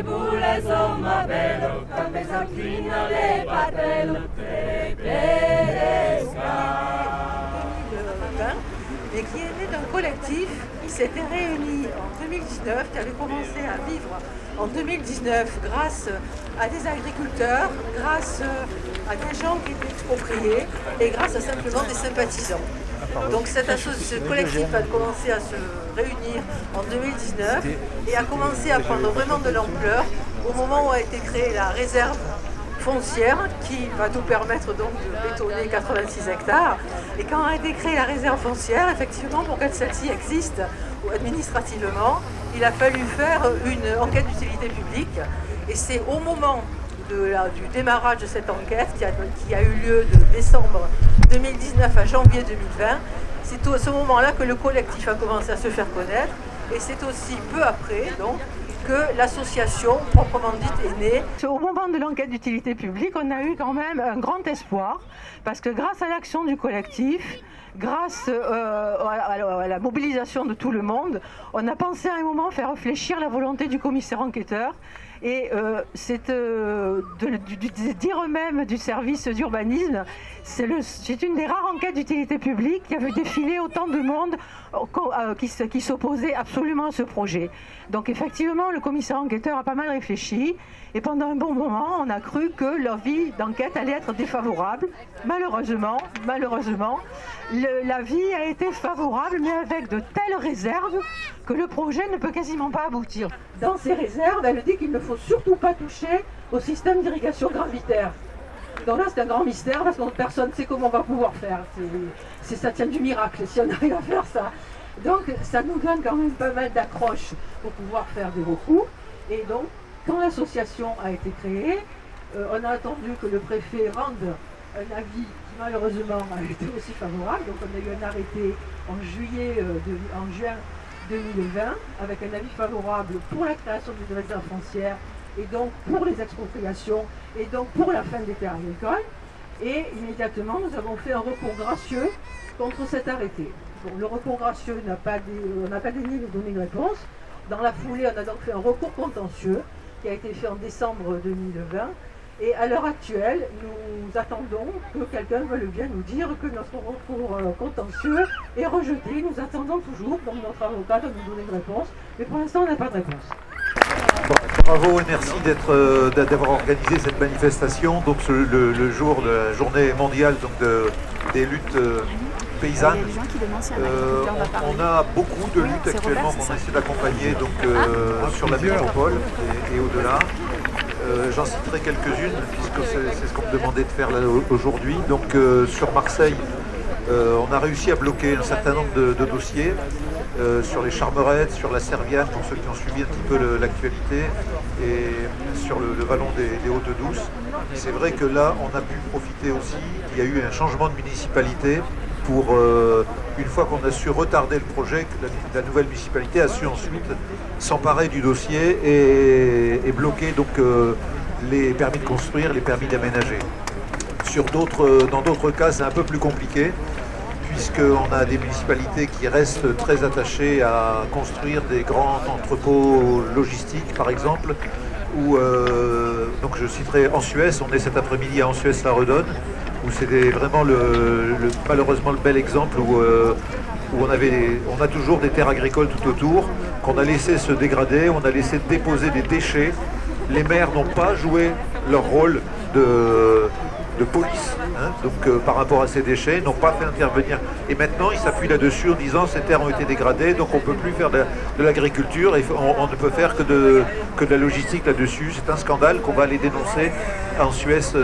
boules sont ma belle, comme mes inclines les patelles, les et qui est né d'un collectif qui s'était réuni en 2019, qui avait commencé à vivre en 2019 grâce à des agriculteurs, grâce à des gens qui étaient expropriés et grâce à simplement des sympathisants. Donc ce collectif a commencé à se réunir en 2019 et a commencé à prendre vraiment de l'ampleur au moment où a été créée la réserve foncière qui va nous permettre donc de bétonner 86 hectares. Et quand a été créée la réserve foncière, effectivement, pour que celle-ci existe administrativement, il a fallu faire une enquête d'utilité publique. Et c'est au moment du démarrage de cette enquête qui a eu lieu de décembre 2019 à janvier 2020, c'est à ce moment-là que le collectif a commencé à se faire connaître. Et c'est aussi peu après, donc, que l'association proprement dite est née. Au moment de l'enquête d'utilité publique, on a eu quand même un grand espoir, parce que grâce à l'action du collectif, grâce à la mobilisation de tout le monde, on a pensé à un moment faire réfléchir la volonté du commissaire enquêteur. Et c'est dire même du service d'urbanisme, c'est une des rares enquêtes d'utilité publique qui avait défilé autant de monde qui s'opposait absolument à ce projet. Donc effectivement, le commissaire enquêteur a pas mal réfléchi et pendant un bon moment, on a cru que l'avis d'enquête allait être défavorable. Malheureusement, l'avis a été favorable, mais avec de telles réserves que le projet ne peut quasiment pas aboutir. Dans ces réserves, elle dit qu'il ne faut surtout pas toucher au système d'irrigation gravitaire. Donc là, c'est un grand mystère parce que personne ne sait comment on va pouvoir faire. Ça tient du miracle si on arrive à faire ça. Donc ça nous donne quand même pas mal d'accroches pour pouvoir faire des recours. Et donc, quand l'association a été créée, on a attendu que le préfet rende un avis qui malheureusement a été aussi favorable. Donc on a eu un arrêté en juin 2020 avec un avis favorable pour la création d'une réserve foncière et donc pour les expropriations et donc pour la fin des terres agricoles. Et immédiatement, nous avons fait un recours gracieux contre cet arrêté. Bon, le recours gracieux on n'a pas daigné nous donner une réponse. Dans la foulée, on a donc fait un recours contentieux qui a été fait en décembre 2020. Et à l'heure actuelle, nous attendons que quelqu'un veuille bien nous dire que notre recours contentieux est rejeté. Nous attendons toujours, donc notre avocat doit nous donner une réponse. Mais pour l'instant, on n'a pas de réponse. Bon, bravo et merci d'avoir organisé cette manifestation, donc le jour de la journée mondiale donc des luttes paysannes. On a beaucoup de luttes actuellement qu'on essaie d'accompagner sur la métropole et au-delà. J'en citerai quelques-unes puisque c'est ce qu'on me demandait de faire là aujourd'hui. Donc sur Marseille, on a réussi à bloquer un certain nombre de dossiers. Sur les Charmerettes, sur la Serviane, pour ceux qui ont suivi un petit peu l'actualité, et sur le vallon des Hautes-Douces. C'est vrai que là, on a pu profiter aussi, il y a eu un changement de municipalité pour, une fois qu'on a su retarder le projet, que la nouvelle municipalité a su ensuite s'emparer du dossier et bloquer donc les permis de construire, les permis d'aménager. Dans d'autres cas, c'est un peu plus compliqué, puisqu'on a des municipalités qui restent très attachées à construire des grands entrepôts logistiques, par exemple, où, donc je citerai Ansuès, on est cet après-midi à Ansuès-la-Redonne, où c'est vraiment malheureusement le bel exemple où on a toujours des terres agricoles tout autour, qu'on a laissé se dégrader, on a laissé déposer des déchets. Les maires n'ont pas joué leur rôle de police, donc par rapport à ces déchets, n'ont pas fait intervenir. Et maintenant, ils s'appuient là-dessus en disant ces terres ont été dégradées, donc on ne peut plus faire de l'agriculture, et on ne peut faire que de la logistique là-dessus. C'est un scandale qu'on va aller dénoncer en Suisse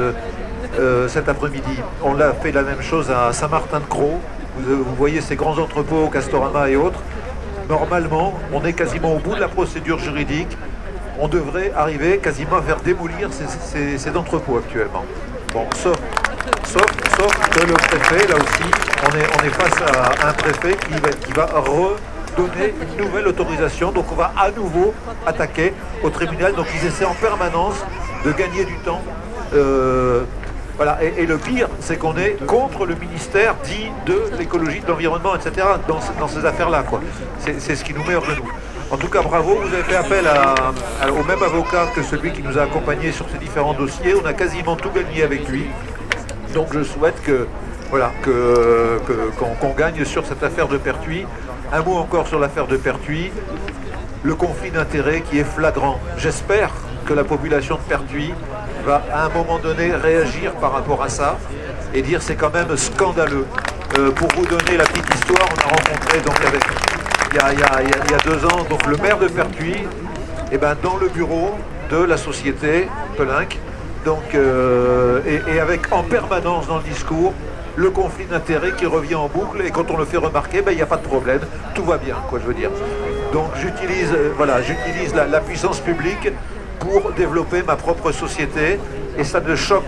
cet après-midi. On l'a fait la même chose à Saint-Martin-de-Croix. Vous voyez ces grands entrepôts, Castorama et autres. Normalement, on est quasiment au bout de la procédure juridique. On devrait arriver quasiment à faire démolir ces entrepôts actuellement. Bon, sauf que le préfet, là aussi, on est face à un préfet qui va redonner une nouvelle autorisation. Donc on va à nouveau attaquer au tribunal. Donc ils essaient en permanence de gagner du temps. Voilà. Et le pire, c'est qu'on est contre le ministère dit de l'écologie, de l'environnement, etc. dans ces affaires-là, quoi. C'est ce qui nous met hors de nous. En tout cas, bravo, vous avez fait appel au même avocat que celui qui nous a accompagnés sur ces différents dossiers. On a quasiment tout gagné avec lui. Donc je souhaite qu'on gagne sur cette affaire de Pertuis. Un mot encore sur l'affaire de Pertuis. Le conflit d'intérêts qui est flagrant. J'espère que la population de Pertuis va à un moment donné réagir par rapport à ça et dire c'est quand même scandaleux. Pour vous donner la petite histoire, on a rencontré donc il y a 2 ans donc le maire de Pertuis dans le bureau de la société Pelinck, donc, et avec en permanence dans le discours le conflit d'intérêts qui revient en boucle, et quand on le fait remarquer, il n'y a pas de problème, tout va bien, quoi, je veux dire. Donc j'utilise la puissance publique pour développer ma propre société, et ça ne le choque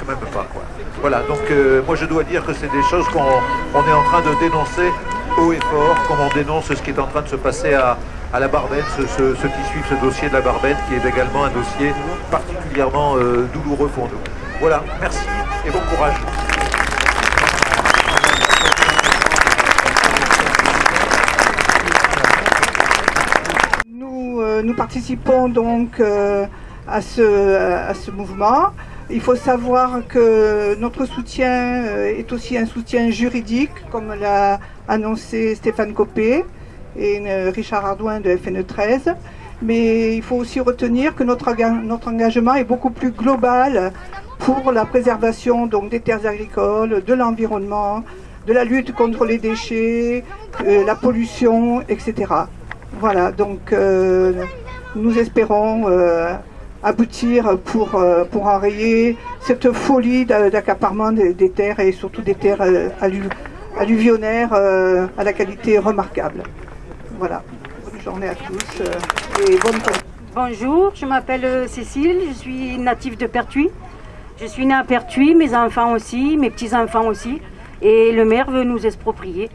même pas, quoi. Voilà, donc moi je dois dire que c'est des choses qu'on est en train de dénoncer haut et fort, comme on dénonce ce qui est en train de se passer à la Barbette, ceux qui suivent ce dossier de la Barbette, qui est également un dossier particulièrement douloureux pour nous. Voilà, merci et bon courage. Nous participons donc à ce mouvement. Il faut savoir que notre soutien est aussi un soutien juridique, comme l'a annoncé Stéphane Copé et Richard Ardouin de FN 13. Mais il faut aussi retenir que notre engagement est beaucoup plus global pour la préservation donc, des terres agricoles, de l'environnement, de la lutte contre les déchets, la pollution, etc. Voilà, donc nous espérons aboutir pour enrayer cette folie d'accaparement des terres, et surtout des terres alluvionnaires à la qualité remarquable. Voilà, bonne journée à tous et bonne journée. Bonjour, je m'appelle Cécile, je suis native de Pertuis. Je suis née à Pertuis, mes enfants aussi, mes petits-enfants aussi. Et le maire veut nous exproprier.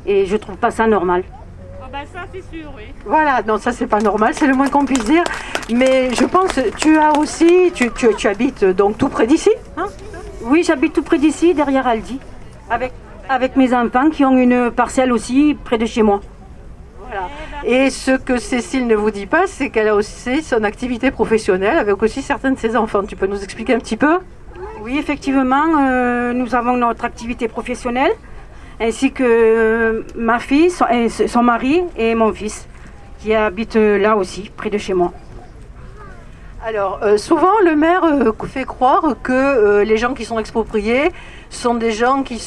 Et je trouve pas ça normal. Ça c'est sûr, oui. Voilà, non, ça c'est pas normal, c'est le moins qu'on puisse dire. Mais je pense, tu habites donc tout près d'ici, hein? Oui, j'habite tout près d'ici, derrière Aldi. Avec mes enfants qui ont une parcelle aussi près de chez moi. Voilà. Et ce que Cécile ne vous dit pas, c'est qu'elle a aussi son activité professionnelle avec aussi certains de ses enfants. Tu peux nous expliquer un petit peu? Oui, effectivement, nous avons notre activité professionnelle, ainsi que ma fille, son mari et mon fils, qui habitent là aussi, près de chez moi. Alors, souvent, le maire fait croire que les gens qui sont expropriés sont des gens qui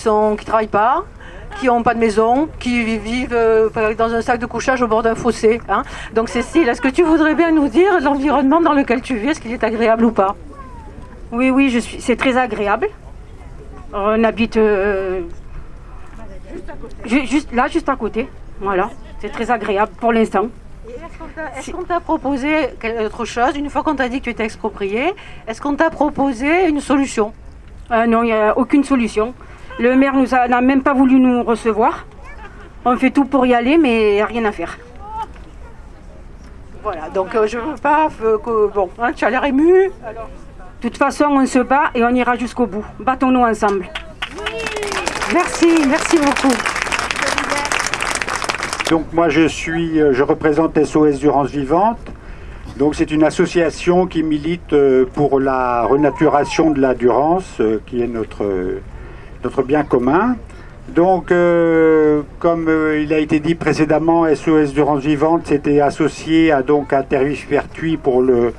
travaillent pas, qui n'ont pas de maison, qui vivent dans un sac de couchage au bord d'un fossé. Hein. Donc, Cécile, est-ce que tu voudrais bien nous dire l'environnement dans lequel tu vis, est-ce qu'il est agréable ou pas? Oui, c'est très agréable. On habite juste à côté. Voilà, c'est très agréable pour l'instant. Est-ce qu'on t'a proposé autre chose, une fois qu'on t'a dit que tu étais exproprié, est-ce qu'on t'a proposé une solution? Non, il n'y a aucune solution. Le maire n'a même pas voulu nous recevoir. On fait tout pour y aller, mais il n'y a rien à faire. Voilà, donc je veux pas que... Bon, hein, tu as l'air ému. Alors... De toute façon, on se bat et on ira jusqu'au bout. Battons-nous ensemble. Merci beaucoup. Donc moi je représente SOS Durance Vivante. Donc c'est une association qui milite pour la renaturation de la Durance, qui est notre bien commun. Donc comme il a été dit précédemment, SOS Durance Vivante s'était associé à Tervis-Pertuis pour le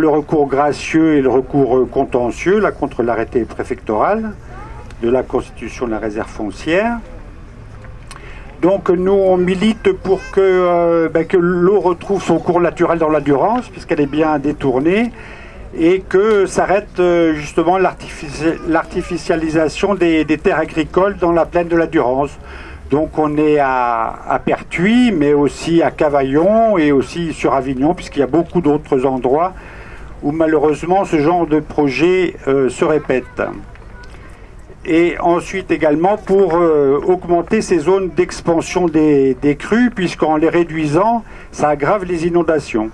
recours gracieux et le recours contentieux là, contre l'arrêté préfectoral de la constitution de la réserve foncière. Donc nous on milite pour que l'eau retrouve son cours naturel dans la Durance, puisqu'elle est bien détournée, et que s'arrête justement l'artificialisation des terres agricoles dans la plaine de la Durance. Donc on est à Pertuis, mais aussi à Cavaillon et aussi sur Avignon, puisqu'il y a beaucoup d'autres endroits où malheureusement ce genre de projet se répète. Et ensuite également pour augmenter ces zones d'expansion des crues, puisqu'en les réduisant, ça aggrave les inondations.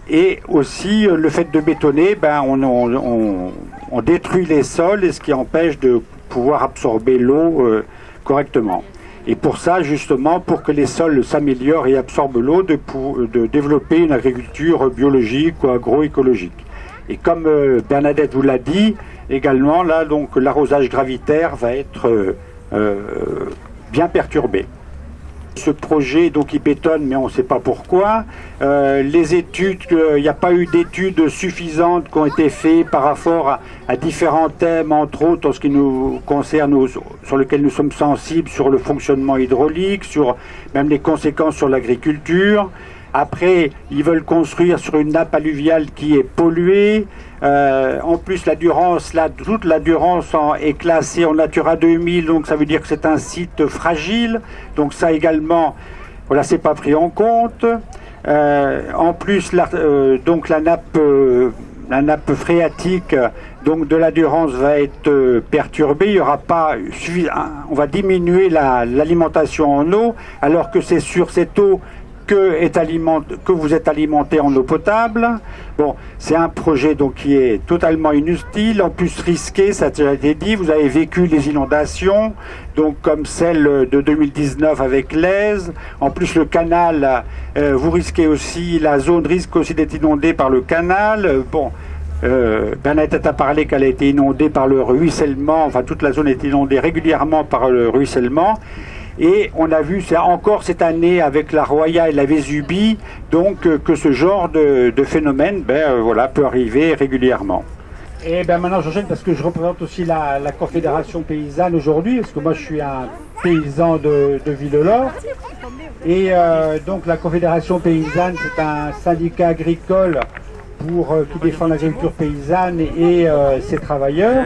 Et aussi le fait de bétonner, on détruit les sols, et ce qui empêche de pouvoir absorber l'eau correctement. Et pour ça, justement, pour que les sols s'améliorent et absorbent l'eau, de développer une agriculture biologique ou agroécologique. Et comme Bernadette vous l'a dit, également, là, donc, l'arrosage gravitaire va être bien perturbé. Ce projet, donc, il bétonne, mais on ne sait pas pourquoi. Les études, il n'y a pas eu d'études suffisantes qui ont été faites par rapport à différents thèmes, entre autres en ce qui nous concerne, sur lesquels nous sommes sensibles, sur le fonctionnement hydraulique, sur même les conséquences sur l'agriculture. Après, ils veulent construire sur une nappe alluviale qui est polluée. En plus, toute la Durance est classée en Natura 2000, donc ça veut dire que c'est un site fragile. Donc ça également, voilà, c'est pas pris en compte. En plus, donc la nappe phréatique donc de la Durance va être perturbée. Il y aura pas on va diminuer l'alimentation en eau, alors que c'est sur cette eau que vous êtes alimenté en eau potable. Bon, c'est un projet donc qui est totalement inutile, en plus risqué, ça a déjà été dit. Vous avez vécu les inondations, donc comme celle de 2019 avec l'Aise. En plus, le canal, vous risquez aussi, la zone risque aussi d'être inondée par le canal. Bon, Bernadette a parlé qu'elle a été inondée par le ruissellement, enfin toute la zone est inondée régulièrement par le ruissellement. Et on a vu encore cette année avec la Roya et la Vésubie, donc que ce genre de phénomène voilà, peut arriver régulièrement. Et maintenant j'enchaîne parce que je représente aussi la Confédération paysanne aujourd'hui, parce que moi je suis un paysan de Villelor. Et donc la Confédération paysanne, c'est un syndicat agricole qui défend l'agriculture paysanne et ses travailleurs.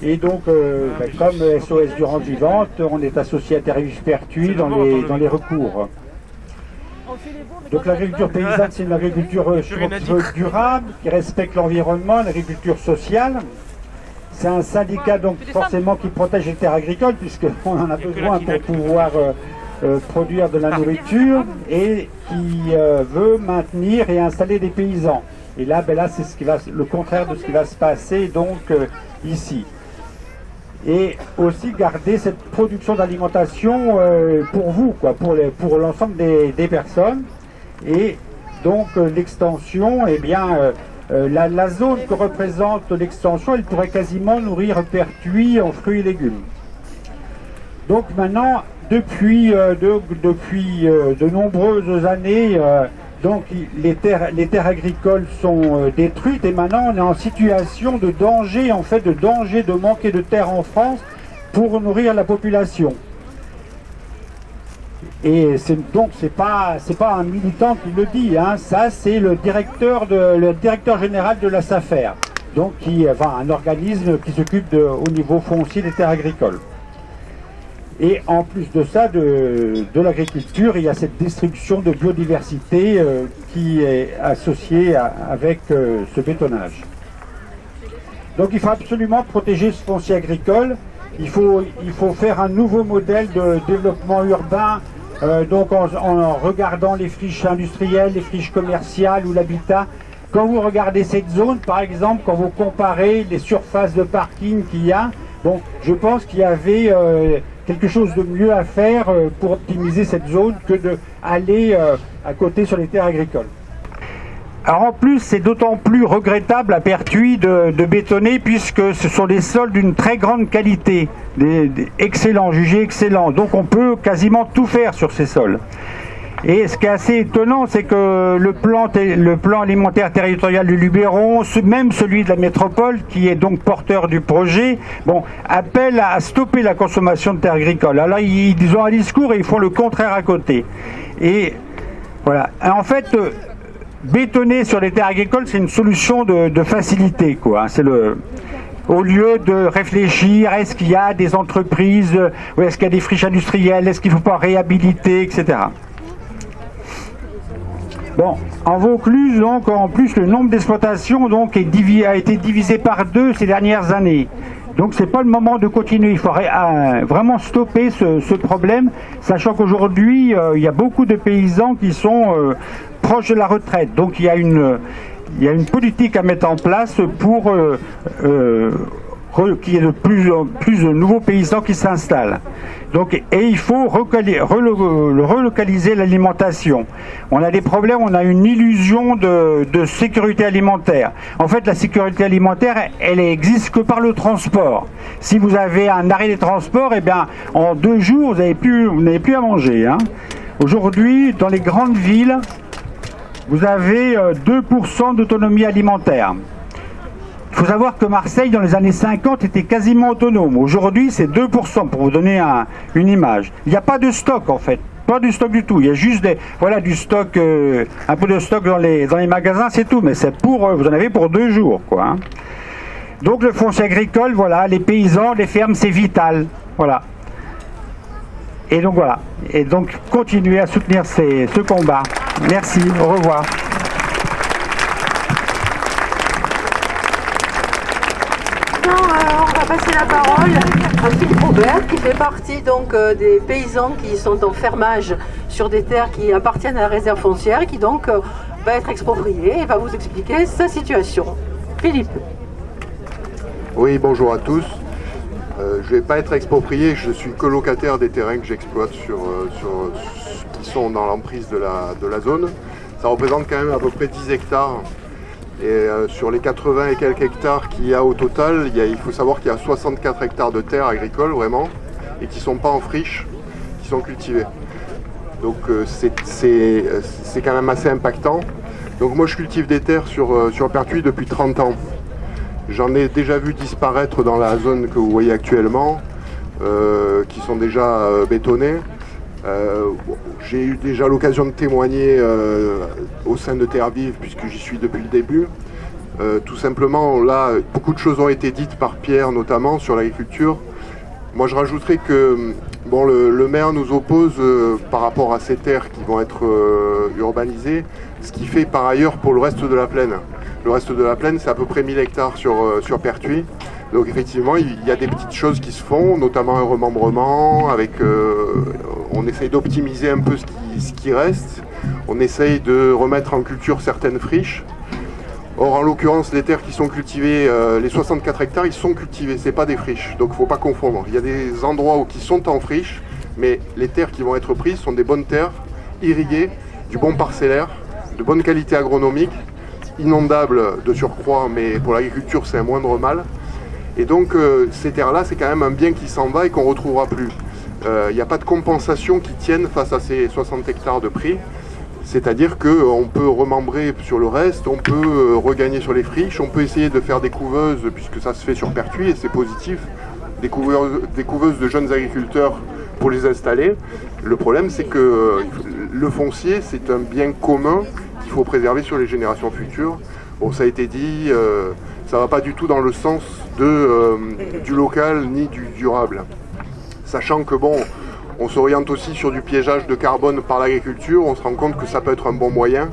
Et donc, comme SOS Durance Vivante, on est associé à Terre-Pertuis dans les recours. Donc l'agriculture paysanne, c'est une agriculture durable, qui respecte l'environnement, l'agriculture sociale. C'est un syndicat donc forcément qui protège les terres agricoles, puisqu'on en a besoin pour pouvoir produire de la nourriture, et qui veut maintenir et installer des paysans. Et là, c'est le contraire de ce qui va se passer donc ici. Et aussi garder cette production d'alimentation pour vous, quoi, pour l'ensemble des personnes. Et donc l'extension, eh bien, la zone que représente l'extension, elle pourrait quasiment nourrir Pertuis en fruits et légumes. Donc maintenant, depuis de nombreuses années, donc les terres agricoles sont détruites, et maintenant on est en situation de danger, de manquer de terre en France pour nourrir la population. Et c'est pas un militant qui le dit, hein, ça c'est le directeur général de la SAFER, donc un organisme qui s'occupe au niveau foncier des terres agricoles. Et en plus de ça, de l'agriculture, il y a cette destruction de biodiversité qui est associée avec ce bétonnage. Donc il faut absolument protéger ce foncier agricole. Il faut faire un nouveau modèle de développement urbain, donc en regardant les friches industrielles, les friches commerciales ou l'habitat. Quand vous regardez cette zone, par exemple, quand vous comparez les surfaces de parking qu'il y a, bon, je pense qu'il y avait quelque chose de mieux à faire pour optimiser cette zone que d'aller à côté sur les terres agricoles. Alors en plus, c'est d'autant plus regrettable à Pertuis de bétonner, puisque ce sont des sols d'une très grande qualité, excellents, jugés excellents. Donc on peut quasiment tout faire sur ces sols. Et ce qui est assez étonnant, c'est que le plan alimentaire territorial du Luberon, même celui de la métropole, qui est donc porteur du projet, appelle à stopper la consommation de terres agricoles. Alors ils ont un discours et ils font le contraire à côté. Et voilà. En fait, bétonner sur les terres agricoles, c'est une solution de facilité, quoi. Au lieu de réfléchir, est-ce qu'il y a des entreprises, ou est-ce qu'il y a des friches industrielles, est-ce qu'il ne faut pas réhabiliter, etc. Bon, en Vaucluse, donc, en plus, le nombre d'exploitations donc, a été divisé par 2 ces dernières années. Donc, c'est pas le moment de continuer. Il faudrait vraiment stopper ce problème, sachant qu'aujourd'hui, il y a beaucoup de paysans qui sont proches de la retraite. Donc, il y a une politique à mettre en place pour qu'il y ait de plus en plus de nouveaux paysans qui s'installent. Donc, et il faut relocaliser l'alimentation. On a des problèmes, on a une illusion de sécurité alimentaire. En fait, la sécurité alimentaire, elle existe que par le transport. Si vous avez un arrêt des transports, eh bien, en 2 jours, vous n'avez plus à manger. Hein. Aujourd'hui, dans les grandes villes, vous avez 2% d'autonomie alimentaire. Il faut savoir que Marseille, dans les années 50, était quasiment autonome. Aujourd'hui, c'est 2%, pour vous donner une image. Il n'y a pas de stock, en fait. Pas de stock du tout. Il y a juste du stock, un peu de stock dans les magasins, c'est tout. Mais c'est vous en avez pour 2 jours, quoi. Hein. Donc, le foncier agricole, voilà, les paysans, les fermes, c'est vital. Voilà. Et donc, voilà. Et donc, continuez à soutenir ce combat. Merci. Au revoir. On va passer la parole à Philippe Robert, qui fait partie donc des paysans qui sont en fermage sur des terres qui appartiennent à la réserve foncière et qui donc va être exproprié et va vous expliquer sa situation. Philippe. Oui, bonjour à tous. Je ne vais pas être exproprié, je suis colocataire des terrains que j'exploite qui sont dans l'emprise de la zone. Ça représente quand même à peu près 10 hectares. Et sur les 80 et quelques hectares qu'il y a au total, il faut savoir qu'il y a 64 hectares de terres agricoles vraiment, et qui ne sont pas en friche, qui sont cultivés. Donc c'est quand même assez impactant. Donc moi je cultive des terres sur Pertuis depuis 30 ans. J'en ai déjà vu disparaître dans la zone que vous voyez actuellement, qui sont déjà bétonnées. J'ai eu déjà l'occasion de témoigner au sein de Terre Vive, puisque j'y suis depuis le début. Tout simplement, là, beaucoup de choses ont été dites par Pierre, notamment sur l'agriculture. Moi, je rajouterais que bon, le maire nous oppose par rapport à ces terres qui vont être urbanisées, ce qui fait par ailleurs pour le reste de la plaine. Le reste de la plaine, c'est à peu près 1000 hectares sur Pertuis. Donc effectivement, il y a des petites choses qui se font, notamment un remembrement, on essaye d'optimiser un peu ce qui reste, on essaye de remettre en culture certaines friches. Or, en l'occurrence, les terres qui sont cultivées, les 64 hectares, ils sont cultivés, c'est pas des friches, donc il ne faut pas confondre. Il y a des endroits qui sont en friche, mais les terres qui vont être prises sont des bonnes terres, irriguées, du bon parcellaire, de bonne qualité agronomique, inondables de surcroît, mais pour l'agriculture, c'est un moindre mal. Et donc ces terres-là, c'est quand même un bien qui s'en va et qu'on ne retrouvera plus. Il n'y a pas de compensation qui tienne face à ces 60 hectares de prix. C'est-à-dire qu'on peut remembrer sur le reste, on peut regagner sur les friches, on peut essayer de faire des couveuses, puisque ça se fait sur Pertuis et c'est positif, des couveuses de jeunes agriculteurs pour les installer. Le problème, c'est que le foncier, c'est un bien commun qu'il faut préserver sur les générations futures. Bon, ça a été dit, ça ne va pas du tout dans le sens du local ni du durable. Sachant que bon, on s'oriente aussi sur du piégeage de carbone par l'agriculture, on se rend compte que ça peut être un bon moyen.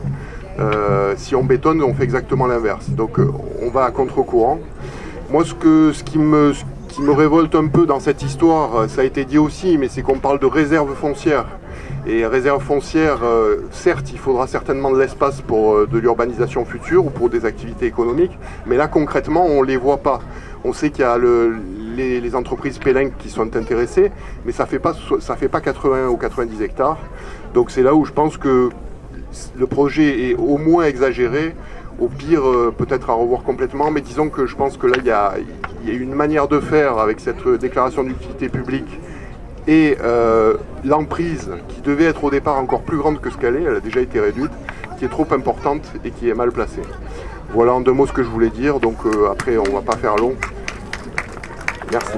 Si on bétonne, on fait exactement l'inverse. Donc on va à contre-courant. Moi, ce qui me révolte un peu dans cette histoire, ça a été dit aussi, mais c'est qu'on parle de réserve foncière. Et réserve foncière, certes, il faudra certainement de l'espace pour de l'urbanisation future ou pour des activités économiques, mais là, concrètement, on ne les voit pas. On sait qu'il y a les entreprises pélinques qui sont intéressées, mais ça fait pas 80 ou 90 hectares. Donc c'est là où je pense que le projet est au moins exagéré, au pire peut-être à revoir complètement, mais disons que je pense que là il y a une manière de faire avec cette déclaration d'utilité publique et l'emprise qui devait être au départ encore plus grande que ce qu'elle est, elle a déjà été réduite, qui est trop importante et qui est mal placée. Voilà en 2 mots ce que je voulais dire, donc après on va pas faire long. Merci.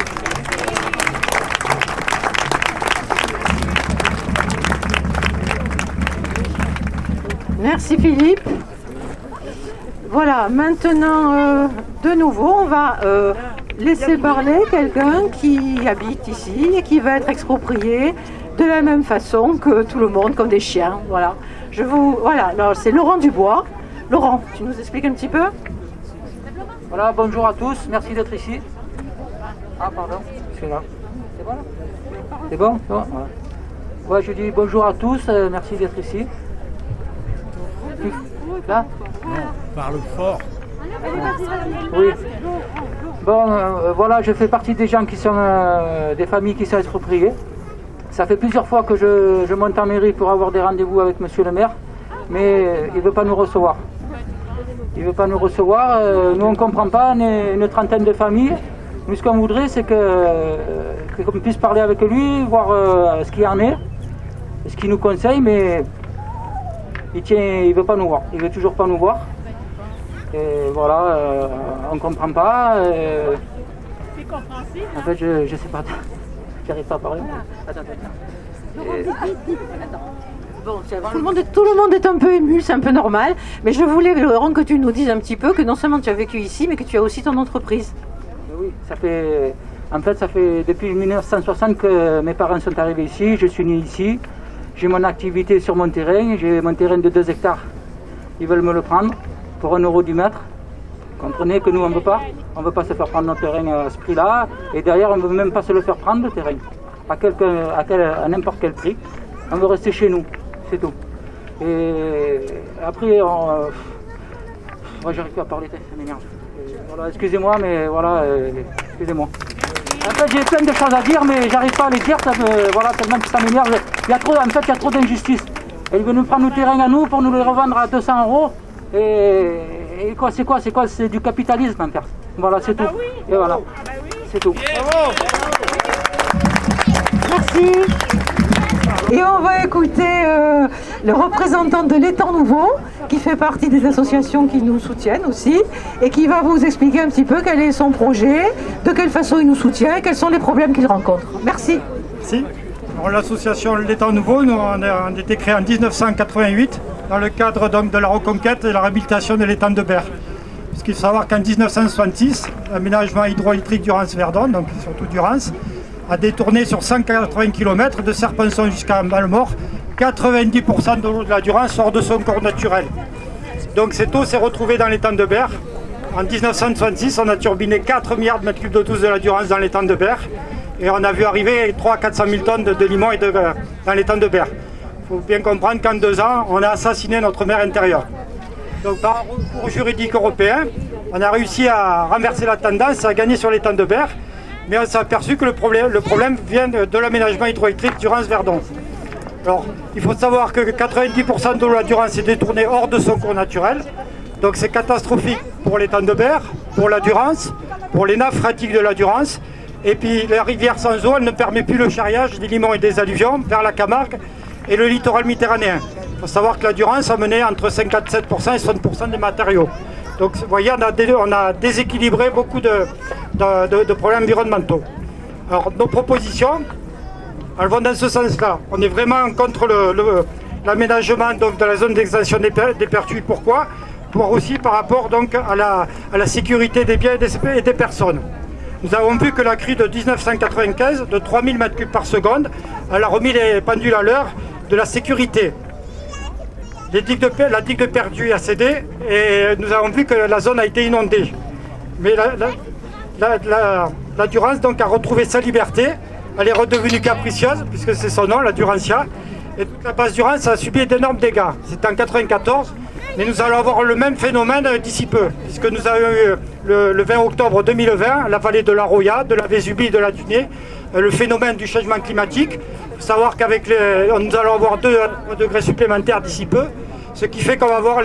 Merci Philippe. Voilà, maintenant de nouveau on va laisser parler quelqu'un qui habite ici et qui va être exproprié de la même façon que tout le monde, comme des chiens. Voilà. Voilà, alors c'est Laurent Dubois. Laurent, tu nous expliques un petit peu ? Voilà, bonjour à tous, merci d'être ici. Ah pardon, je suis là. C'est bon là ? C'est bon ? Voilà. Ouais, je dis bonjour à tous, merci d'être ici. Là ? Parle fort. Oui. Bon, voilà, je fais partie des gens qui sont des familles qui sont expropriées. Ça fait plusieurs fois que je monte en mairie pour avoir des rendez-vous avec monsieur le maire, mais il ne veut pas nous recevoir. Il ne veut pas nous recevoir, nous on ne comprend pas, on est une trentaine de familles. Nous ce qu'on voudrait c'est qu'on puisse parler avec lui, voir ce qu'il en est, ce qu'il nous conseille, mais il ne veut pas nous voir, il ne veut toujours pas nous voir. Et voilà, on ne comprend pas. En fait, je sais pas, j'arrive pas à parler. Attends. Bon, tout le monde est un peu ému, c'est un peu normal. Mais je voulais, Laurent, que tu nous dises un petit peu que non seulement tu as vécu ici, mais que tu as aussi ton entreprise. Oui, ça fait depuis 1960 que mes parents sont arrivés ici, je suis né ici. J'ai mon activité sur mon terrain, j'ai mon terrain de 2 hectares. Ils veulent me le prendre pour 1 € du mètre. Comprenez que nous on ne veut pas se faire prendre notre terrain à ce prix-là. Et derrière on ne veut même pas se le faire prendre le terrain, à n'importe quel prix. On veut rester chez nous, c'est tout. Et après, moi j'arrive plus à parler, ça m'énerve. Voilà, excusez-moi, mais voilà, excusez-moi. En fait, j'ai plein de choses à dire, mais j'arrive pas à les dire, voilà, tellement que ça m'énerve. Il y a trop d'injustice. Ils veulent nous prendre nos terrains à nous pour nous les revendre à 200 €. Et quoi, c'est quoi? C'est du capitalisme en fait. Voilà, c'est tout. Et voilà, c'est tout. Merci. Et on va écouter le représentant de l'Étang Nouveau, qui fait partie des associations qui nous soutiennent aussi, et qui va vous expliquer un petit peu quel est son projet, de quelle façon il nous soutient, et quels sont les problèmes qu'il rencontre. Merci. Merci. L'association L'Étang Nouveau, nous, on a été créée en 1988 dans le cadre donc, de la reconquête et de la réhabilitation de l'étang de Berre. Parce qu'il faut savoir qu'en 1966, l'aménagement hydroélectrique Durance-Verdon, donc surtout Durance, a détourné sur 180 km de Serpenson jusqu'à Malmort, 90% de l'eau de la Durance sort de son corps naturel. Donc cette eau s'est retrouvée dans l'étang de Berre. En 1966, on a turbiné 4 milliards de mètres cubes d'eau douce de la Durance dans l'étang de Berre. Et on a vu arriver 300 à 400 000 tonnes de limon dans l'étang de Berre. Il faut bien comprendre qu'en 2 ans, on a assassiné notre mer intérieure. Donc par un recours juridique européen, on a réussi à renverser la tendance, à gagner sur l'étang de Berre. Mais on s'est aperçu que le problème vient de l'aménagement hydroélectrique Durance-Verdon. Alors, il faut savoir que 90% de la Durance est détournée hors de son cours naturel. Donc c'est catastrophique pour l'étang de Berre, pour la Durance, pour les nappes phréatiques de la Durance. Et puis la rivière sans eau, elle ne permet plus le charriage des limons et des alluvions vers la Camargue et le littoral méditerranéen. Il faut savoir que la Durance a mené entre 57% et 60% des matériaux. Donc vous voyez, on a déséquilibré beaucoup de problèmes environnementaux. Alors nos propositions, elles vont dans ce sens-là. On est vraiment contre l'aménagement de la zone d'extension des Pertuis. Pourquoi? Pour aussi par rapport donc, à la sécurité des biens et des personnes. Nous avons vu que la crue de 1995, de 3000 m3 par seconde, elle a remis les pendules à l'heure de la sécurité. La digue de Pertuis a cédé et nous avons vu que la zone a été inondée. Mais la Durance donc, a retrouvé sa liberté, elle est redevenue capricieuse, puisque c'est son nom, la Durantia. Et toute la base Durance a subi d'énormes dégâts. C'était en 1994. Mais nous allons avoir le même phénomène d'ici peu, puisque nous avons eu le 20 octobre 2020, la vallée de la Roya, de la Vésubie et de la Dunée, le phénomène du changement climatique. Il faut savoir qu'avec nous allons avoir 2 degrés supplémentaires d'ici peu, ce qui fait qu'on va avoir,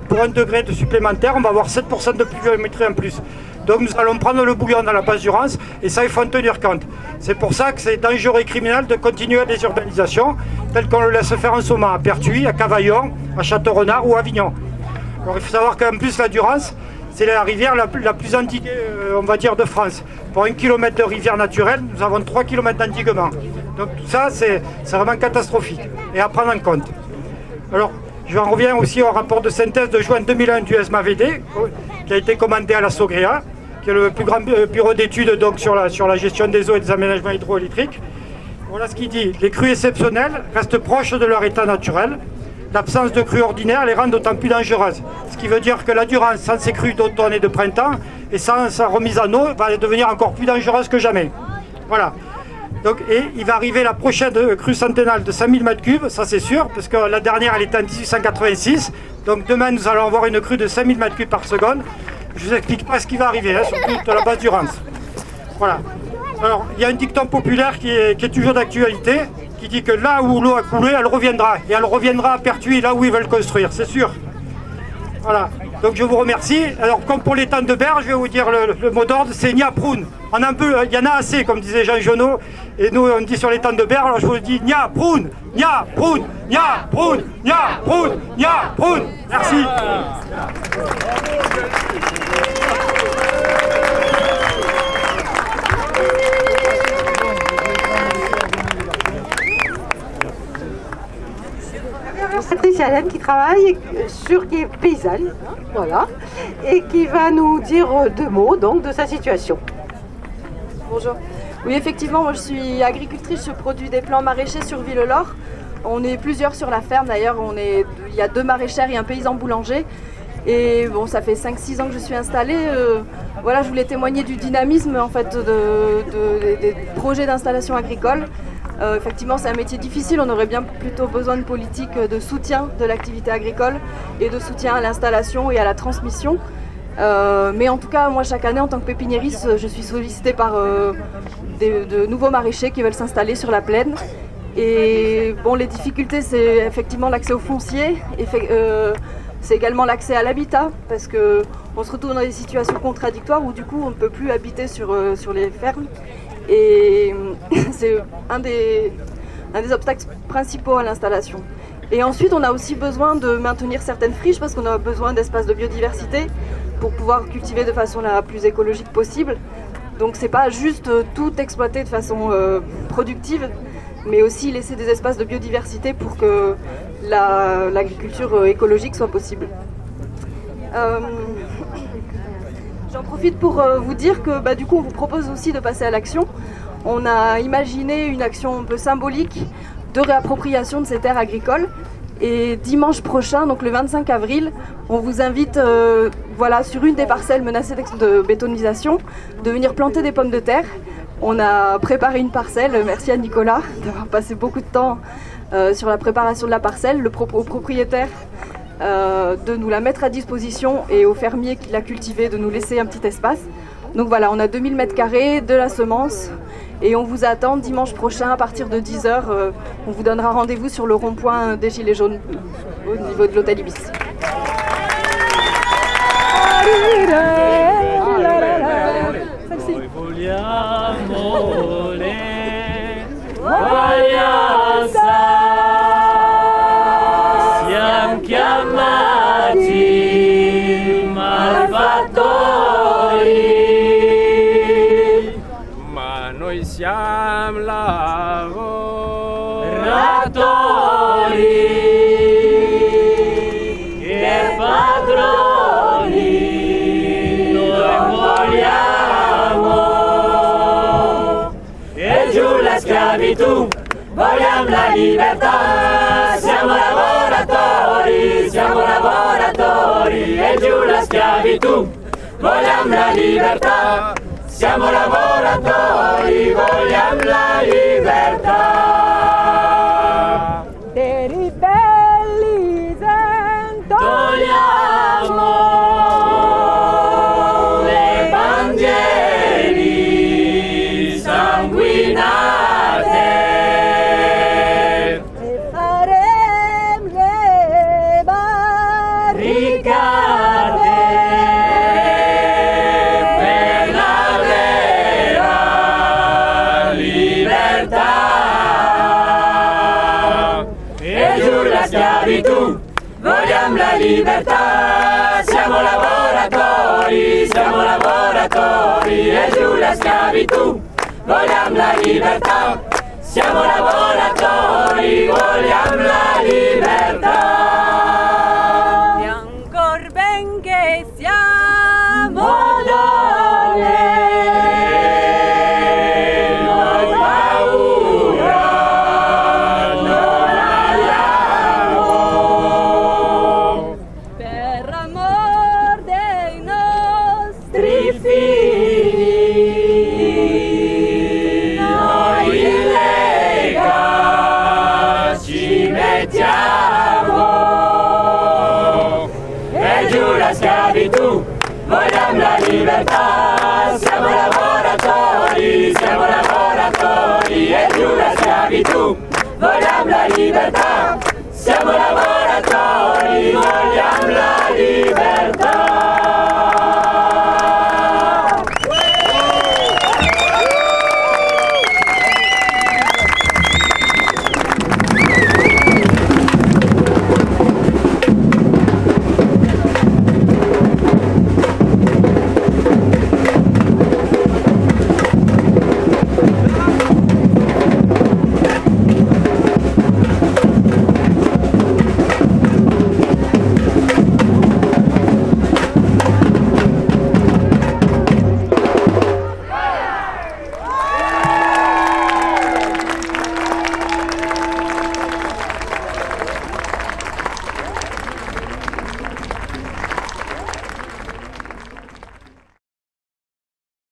pour 1 degré de supplémentaire, on va avoir 7% de pluviométrie en plus. Donc nous allons prendre le bouillon dans la base Durance, et ça il faut en tenir compte. C'est pour ça que c'est dangereux et criminel de continuer les urbanisations, telles qu'on le laisse faire en ce moment à Pertuis, à Cavaillon, à Château-Renard ou à Avignon. Alors il faut savoir qu'en plus la Durance, c'est la rivière la plus endiguée, on va dire, de France. Pour 1 km de rivière naturelle, nous avons 3 km d'endiguement. Donc tout ça, c'est vraiment catastrophique et à prendre en compte. Alors, je reviens aussi au rapport de synthèse de juin 2001 du SMAVD, qui a été commandé à la SOGREA, qui est le plus grand bureau d'études donc, sur la gestion des eaux et des aménagements hydroélectriques. Voilà ce qu'il dit. Les crues exceptionnelles restent proches de leur état naturel. L'absence de crues ordinaires les rend d'autant plus dangereuses. Ce qui veut dire que la Durance, sans ses crues d'automne et de printemps, et sans sa remise en eau, va devenir encore plus dangereuse que jamais. Voilà. Donc, et il va arriver la prochaine crue centennale de 5000 m3, ça c'est sûr, parce que la dernière elle était en 1886. Donc demain nous allons avoir une crue de 5000 m3 par seconde. Je ne vous explique pas ce qui va arriver, surtout de la base Durance. Voilà. Alors, il y a un dicton populaire qui est toujours d'actualité, qui dit que là où l'eau a coulé, elle reviendra. Et elle reviendra à Pertuis, là où ils veulent construire, c'est sûr. Voilà. Donc je vous remercie. Alors comme pour l'étang de Berre, je vais vous dire le mot d'ordre, c'est Nia Proun. On a un peu, il y en a assez, comme disait Jean Genot. Et nous, on dit sur l'étang de Berre, alors je vous dis Nia Proun, Nia Proun, Nia Proun, Nia Proun, Nia Proun. Merci. Patricia Hélène qui travaille qui est paysanne, voilà, et qui va nous dire deux mots donc de sa situation. Bonjour. Oui, effectivement, moi je suis agricultrice, je produis des plants maraîchers sur Villelor. On est plusieurs sur la ferme d'ailleurs, il y a 2 maraîchères et un paysan boulanger. Et bon, ça fait 5-6 ans que je suis installée. Voilà, je voulais témoigner du dynamisme en fait des projets d'installation agricole. Effectivement, c'est un métier difficile, on aurait bien plutôt besoin de politiques de soutien de l'activité agricole et de soutien à l'installation et à la transmission. Mais en tout cas, moi, chaque année, en tant que pépiniériste, je suis sollicitée par de nouveaux maraîchers qui veulent s'installer sur la plaine. Et bon, les difficultés, c'est effectivement l'accès au foncier, c'est également l'accès à l'habitat, parce qu'on se retrouve dans des situations contradictoires où du coup, on ne peut plus habiter sur les fermes. Et c'est un des obstacles principaux à l'installation. Et ensuite, on a aussi besoin de maintenir certaines friches parce qu'on a besoin d'espaces de biodiversité pour pouvoir cultiver de façon la plus écologique possible. Donc c'est pas juste tout exploiter de façon productive, mais aussi laisser des espaces de biodiversité pour que l'agriculture écologique soit possible. J'en profite pour vous dire que du coup on vous propose aussi de passer à l'action. On a imaginé une action un peu symbolique de réappropriation de ces terres agricoles. Et dimanche prochain, donc le 25 avril, on vous invite sur une des parcelles menacées de bétonisation de venir planter des pommes de terre. On a préparé une parcelle, merci à Nicolas d'avoir passé beaucoup de temps sur la préparation de la parcelle, au propriétaire de nous la mettre à disposition et au fermier qui l'a cultivée de nous laisser un petit espace. Donc voilà, on a 2000 m², de la semence et on vous attend dimanche prochain à partir de 10h. On vous donnera rendez-vous sur le rond-point des Gilets jaunes au niveau de l'hôtel Ibis. Siamo chiamati malfattori, ma noi siamo lavoratori e padroni noi vogliamo, e giù la schiavitù. Vogliamo la libertà, siamo lavoratori, e giù la schiavitù. Vogliamo la libertà, siamo lavoratori, vogliamo la libertà. Dei ribelli togliamo le bandiere sanguinate. Vogliamo la libertà, siamo lavoratori, e giù la schiavitù. Vogliamo la libertà, siamo lavoratori, vogliamo la libertà. E ancor ben che siamo dole, noi paura non abbiamo. per amor dei nostri figli, noi in Lega ci mettiamo, e giù la schiavitù, vogliamo la libertà, siamo lavoratori, e giù la schiavitù, siamo la